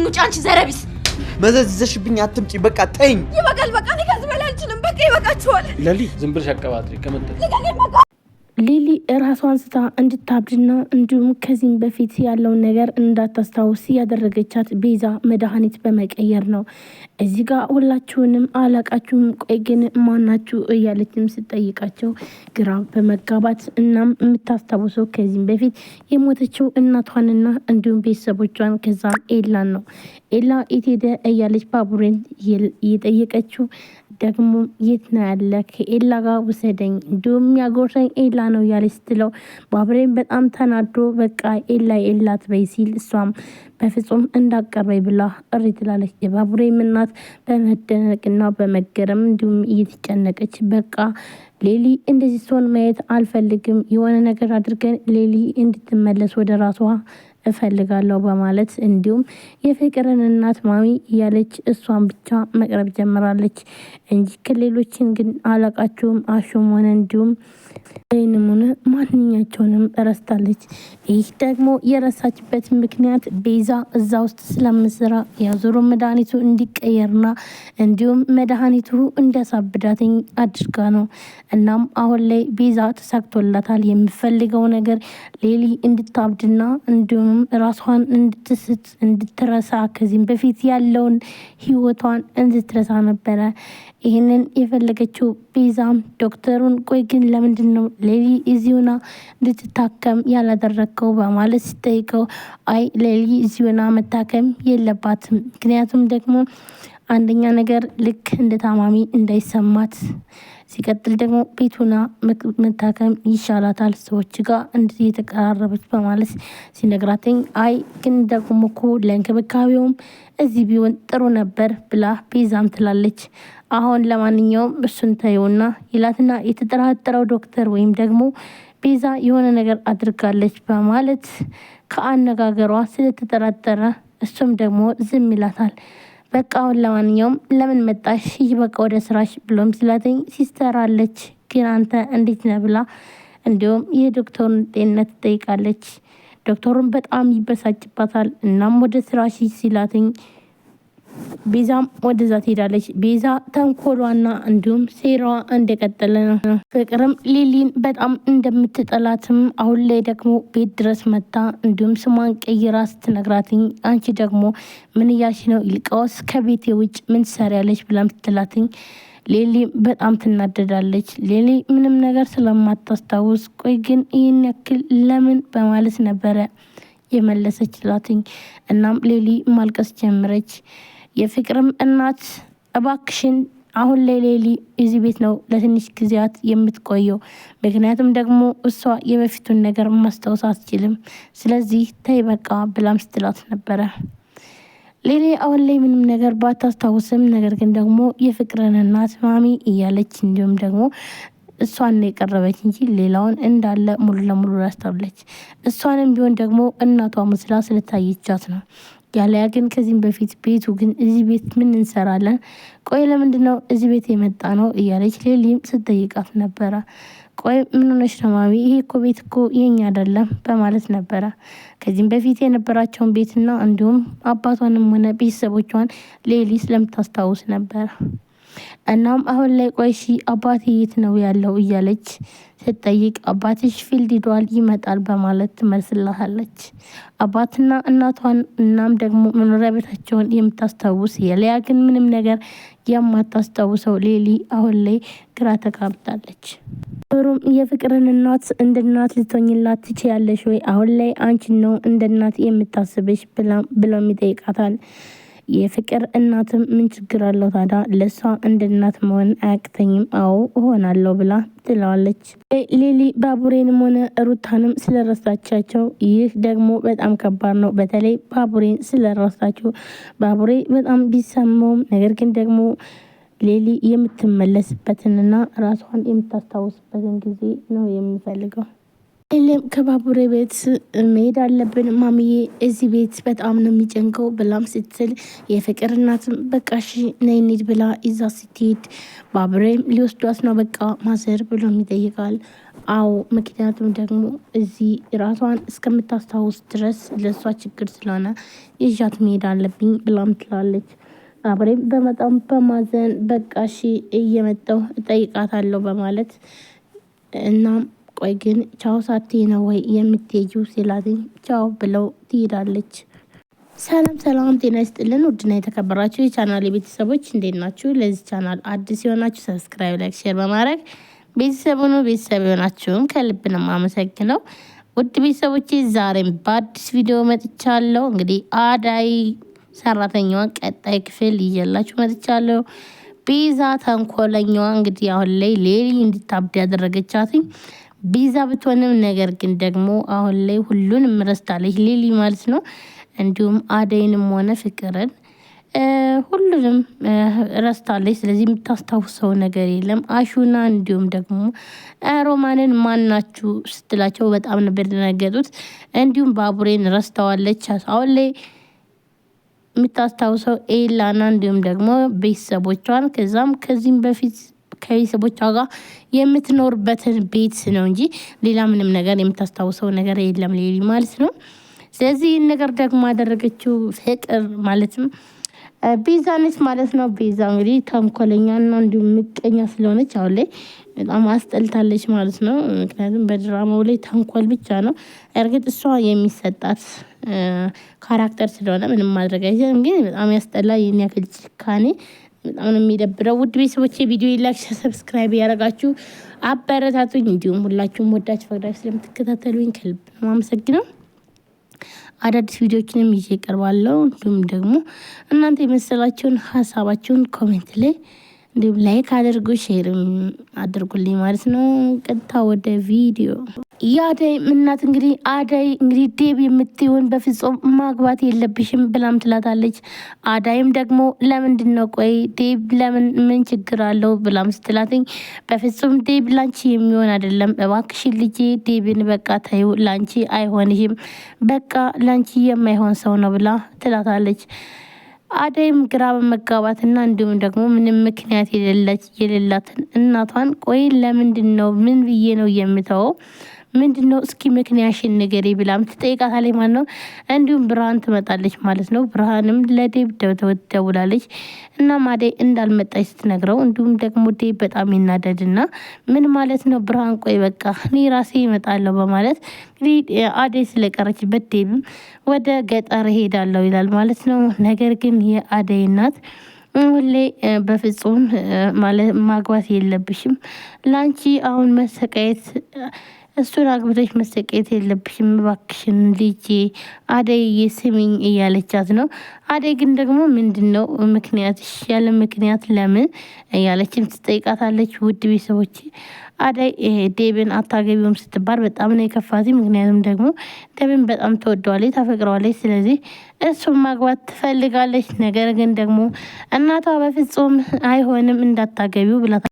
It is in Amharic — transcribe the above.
ውጪ አንቺ ዘረቢስ መዘዝ ይዘሽብኝ አትምጪ በቃ ተይኝ ይበቃል በቃ እኔ ከዚህ በላይ አልችልም በቃ ይበቃችኋል ለሊ ዝም ብለሽ አቀባጥሪ ከመጣ ሊሊ ራሷን ስታ እንድታብድና እንዲሁም ከዚህም በፊት ያለውን ነገር እንዳታስታውስ ያደረገቻት ቤዛ መድኃኒት በመቀየር ነው። እዚህ ጋር ሁላችሁንም አላቃችሁም ቆይ ግን ማናችሁ እያለችም ስጠይቃቸው ግራ በመጋባት እናም የምታስታውሰው ከዚህም በፊት የሞተችው እናቷንና እንዲሁም ቤተሰቦቿን ከዛም ኤላን ነው። ኤላ የት ሄደ እያለች ባቡሬን እየጠየቀችው ደግሞ የት ነው ያለ ከኤላ ጋር ውሰደኝ እንዲሁም ያጎረኝ ኤላ ነው ያለች ስትለው ባቡሬን በጣም ተናዶ በቃ ኤላ ኤላት በይ ሲል እሷም በፍጹም እንዳቀርበኝ ብላ እሪ ትላለች። የባቡሬን እናት በመደነቅና በመገረም እንዲሁም እየተጨነቀች በቃ ሌሊ እንደዚህ ሲሆን ማየት አልፈልግም የሆነ ነገር አድርገን ሌሊ እንድትመለስ ወደ ራሷ እፈልጋለሁ በማለት እንዲሁም የፍቅርን እናት ማሚ እያለች እሷን ብቻ መቅረብ ጀምራለች እንጂ ከሌሎችን ግን አላቃቸውም አሹም ሆነ እንዲሁም ወይንም ማንኛቸውንም ረስታለች። ይህ ደግሞ የረሳችበት ምክንያት ቤዛ እዛ ውስጥ ስለምስራ የዞሮ መድኃኒቱ እንዲቀየርና እንዲሁም መድኃኒቱ እንዲያሳብዳትኝ አድርጋ ነው። እናም አሁን ላይ ቤዛ ተሳክቶላታል። የምፈልገው ነገር ሌሊ እንድታብድና እንዲሁም ራሷን እንድትስት እንድትረሳ ከዚህም በፊት ያለውን ህይወቷን እንድትረሳ ነበረ ይህንን የፈለገችው ቤዛም ዶክተሩን ቆይ ግን ለምንድን ነው ሌሊ እዚሁና እንድትታከም ያላደረግከው በማለት ሲጠይቀው አይ ሌሊ እዚሁና መታከም የለባትም ምክንያቱም ደግሞ አንደኛ ነገር ልክ እንደ ታማሚ እንዳይሰማት ሲቀጥል ደግሞ ቤቱና መታከም ይሻላታል ሰዎች ጋር እንዴት የተቀራረበች በማለት ሲነግራተኝ አይ ግን ደግሞ እኮ ለእንክብካቤውም እዚህ ቢሆን ጥሩ ነበር ብላ ቤዛም ትላለች። አሁን ለማንኛውም እሱን ታየውና ይላትና የተጠራጠረው ዶክተር ወይም ደግሞ ቤዛ የሆነ ነገር አድርጋለች በማለት ከአነጋገሯ ስለተጠራጠረ እሱም ደግሞ ዝም ይላታል። በቃ አሁን ለማንኛውም ለምን መጣሽ ይበቃ ወደ ስራሽ ብሎም ሲላተኝ ሲስተር አለች ግን አንተ እንዴት ነህ ብላ እንዲሁም የዶክተሩን ጤንነት ትጠይቃለች። ዶክተሩን በጣም ይበሳጭባታል። እናም ወደ ስራሽ ሲላተኝ ቤዛም ወደዛ ትሄዳለች። ቤዛ ተንኮሏና እንዲሁም ሴራዋ እንደቀጠለ ነው። ፍቅርም ሊሊን በጣም እንደምትጠላትም አሁን ላይ ደግሞ ቤት ድረስ መጣ እንዲሁም ስሟን ቀይራ ስትነግራትኝ አንቺ ደግሞ ምን እያልሽ ነው ይልቃውስ ከቤቴ ውጭ ምን ትሰሪያለች ብላም ስትላትኝ ሌሊ በጣም ትናደዳለች። ሌሊ ምንም ነገር ስለማታስታውስ ቆይ ግን ይህን ያክል ለምን በማለት ነበረ የመለሰችላትኝ። እናም ሌሊ ማልቀስ ጀመረች። የፍቅርም እናት እባክሽን አሁን ላይ ሌሊ እዚህ ቤት ነው ለትንሽ ጊዜያት የምትቆየው ምክንያቱም ደግሞ እሷ የበፊቱን ነገር ማስታወስ አትችልም ስለዚህ ተይ በቃ ብላም ስትላት ነበረ። ሌሊ አሁን ላይ ምንም ነገር ባታስታውስም ነገር ግን ደግሞ የፍቅርን እናት ማሚ እያለች እንዲሁም ደግሞ እሷን የቀረበች እንጂ ሌላውን እንዳለ ሙሉ ለሙሉ ረስታለች። እሷንም ቢሆን ደግሞ እናቷ መስላ ስለታየቻት ነው። ያለያ ግን ከዚህም በፊት ቤቱ ግን እዚህ ቤት ምን እንሰራለን ቆይ ለምንድነው እዚህ ቤት የመጣ ነው እያለች ሌሊም ስትጠይቃት ነበረ። ቆይ ምን ሆነሽ ነው ማሚ ይሄ እኮ ቤት እኮ የኛ አይደለም በማለት ነበረ ከዚህም በፊት የነበራቸውን ቤትና እንዲሁም አባቷንም ሆነ ቤተሰቦቿን ሌሊ ስለምታስታውስ ነበረ። እናም አሁን ላይ ቆይ እሺ አባቴ የት ነው ያለው እያለች ስትጠይቅ አባትሽ ፊልድ ሄዷል ይመጣል በማለት ትመልስላታለች። አባትና እናቷን እናም ደግሞ መኖሪያ ቤታቸውን የምታስታውስ የሊያ ግን ምንም ነገር የማታስታውሰው ሌሊ አሁን ላይ ግራ ተጋብታለች። ሩም የፍቅርን እናት እንደ እናት ልትሆኝላት ትችያለሽ ወይ አሁን ላይ አንቺን ነው እንደ እናት የምታስብሽ ብሎም ይጠይቃታል። የፍቅር እናትም ምን ችግር አለው ታዲያ ለሷ እንደ እናት መሆን አያቅተኝም አዎ እሆናለሁ ብላ ትለዋለች። ሌሊ ባቡሬንም ሆነ ሩታንም ስለረሳቻቸው ይህ ደግሞ በጣም ከባድ ነው። በተለይ ባቡሬን ስለረሳቸው ባቡሬ በጣም ቢሰማውም ነገር ግን ደግሞ ሌሊ የምትመለስበትንና ራሷን የምታስታውስበትን ጊዜ ነው የሚፈልገው። እለም ከባቡሬ ቤት መሄድ አለብን ማሚዬ፣ እዚህ ቤት በጣም ነው የሚጨንቀው ብላም ስትል የፍቅር እናትም በቃ እሺ ነይ እንሂድ ብላ ይዛ ስትሄድ ባቡሬም ሊወስዷት ነው በቃ ማዘር ብሎ ይጠይቃል። አዎ ምክንያቱም ደግሞ እዚህ ራሷን እስከምታስታውስ ድረስ ለእሷ ችግር ስለሆነ ይዣት መሄድ አለብኝ ብላም ትላለች። ባቡሬም በጣም በማዘን በቃ እሺ እየመጣሁ እጠይቃታለሁ በማለት እናም ቆይ ግን ቻው ሳትይ ነው ወይ የምትሄጂው ሲላትኝ ቻው ብለው ትሄዳለች። ሰላም ጤና ይስጥልን ውድና የተከበራችሁ የቻናል ቤተሰቦች እንዴት ናችሁ? ለዚህ ቻናል አዲስ የሆናችሁ ሰብስክራይብ፣ ላይክ፣ ሼር በማድረግ ቤተሰብ ነው። ቤተሰብ የሆናችሁን ከልብ ነው የማመሰግነው። ውድ ቤተሰቦቼ ዛሬም በአዲስ ቪዲዮ መጥቻለሁ። እንግዲህ አዳይ ሰራተኛዋን ቀጣይ ክፍል ይዤላችሁ መጥቻለሁ። ቤዛ ተንኮለኛዋ እንግዲህ አሁን ላይ ሌሊ እንድታብድ ያደረገቻትኝ ቤዛ ብትሆንም ነገር ግን ደግሞ አሁን ላይ ሁሉንም ረስታለች ሌሊ ማለት ነው። እንዲሁም አደይንም ሆነ ፍቅርን ሁሉንም ረስታለች። ስለዚህ የምታስታውሰው ነገር የለም። አሹና እንዲሁም ደግሞ ሮማንን ማናችሁ ስትላቸው በጣም ነበር ደነገጡት። እንዲሁም ባቡሬን ረስተዋለች። አሁን ላይ የምታስታውሰው ኤላና እንዲሁም ደግሞ ቤተሰቦቿን ከዚህም በፊት ከቤተሰቦቿ ጋር የምትኖርበትን ቤት ነው እንጂ ሌላ ምንም ነገር የምታስታውሰው ነገር የለም ሌሊ ማለት ነው። ስለዚህ ይህን ነገር ደግሞ ያደረገችው ፍቅር ማለትም ቤዛ ነች ማለት ነው። ቤዛ እንግዲህ ተንኮለኛና እንዲሁም ምቀኛ ስለሆነች አሁን ላይ በጣም አስጠልታለች ማለት ነው። ምክንያቱም በድራማው ላይ ተንኮል ብቻ ነው። እርግጥ እሷ የሚሰጣት ካራክተር ስለሆነ ምንም ማድረግ አይችልም። ግን በጣም ያስጠላ የኔ ያክል ጭካኔ በጣም ነው የሚደብረው። ውድ ቤተሰቦቼ ቪዲዮ ላይክ፣ ሰብስክራይብ ያደረጋችሁ አበረታቱኝ። እንዲሁም ሁላችሁም ወዳችሁ ፈቅዳችሁ ስለምትከታተሉኝ ከልብ ነው አመሰግናለሁ። አዳዲስ ቪዲዮዎችንም ይዤ እቀርባለሁ። እንዲሁም ደግሞ እናንተ የመሰላችሁን ሀሳባችሁን ኮሜንት ላይ እንዲሁም ላይክ አድርጉ፣ ሼር አድርጉልኝ ማለት ነው። ቀጥታ ወደ ቪዲዮ። የአደይ እናት እንግዲህ አደይ ዴብ የምትሆን በፍጹም ማግባት የለብሽም ብላም ትላታለች። አዳይም ደግሞ ለምንድን ነው ቆይ ዴብ ምን ችግር አለው ብላም ስትላትኝ በፍጹም ዴብ ላንቺ የሚሆን አይደለም፣ እባክሽን ልጄ ዴብን በቃ ተይው፣ ላንቺ አይሆንሽም፣ በቃ ላንቺ የማይሆን ሰው ነው ብላ ትላታለች። አደይም ግራ በመጋባትና እንዲሁም ደግሞ ምንም ምክንያት የሌላትን እናቷን ቆይ ለምንድን ነው ምን ብዬ ነው የምተወው ምንድን ነው እስኪ ምክንያትሽን ንገሪ ብላም ትጠይቃታለች ማለት ነው። እንዲሁም ብርሃን ትመጣለች ማለት ነው። ብርሃንም ለዴብ ደውላለች እና አደይ እንዳልመጣች ስትነግረው እንዲሁም ደግሞ ዴብ በጣም ይናደድና ምን ማለት ነው ብርሃን ቆይ በቃ እኔ ራሴ እመጣለሁ በማለት እንግዲህ አደይ ስለቀረችበት ዴብም ወደ ገጠር ሄዳለሁ ይላል ማለት ነው። ነገር ግን የአደይ እናት ሁሌ በፍጹም ማግባት የለብሽም ላንቺ አሁን መሰቃየት እሱን አግብተሽ መሰቃየት የለብሽም እባክሽን ልጄ አደይ ስሚኝ እያለቻት ነው። አደይ ግን ደግሞ ምንድን ነው ምክንያትሽ ያለ ምክንያት ለምን እያለችም ትጠይቃታለች። ውድ ቤተሰቦች አደይ ዴብን አታገቢውም ስትባል በጣም ነው የከፋት። ምክንያቱም ደግሞ ዴብን በጣም ትወደዋለች፣ ታፈቅረዋለች። ስለዚህ እሱን ማግባት ትፈልጋለች። ነገር ግን ደግሞ እናቷ በፍጹም አይሆንም እንዳታገቢው ብላ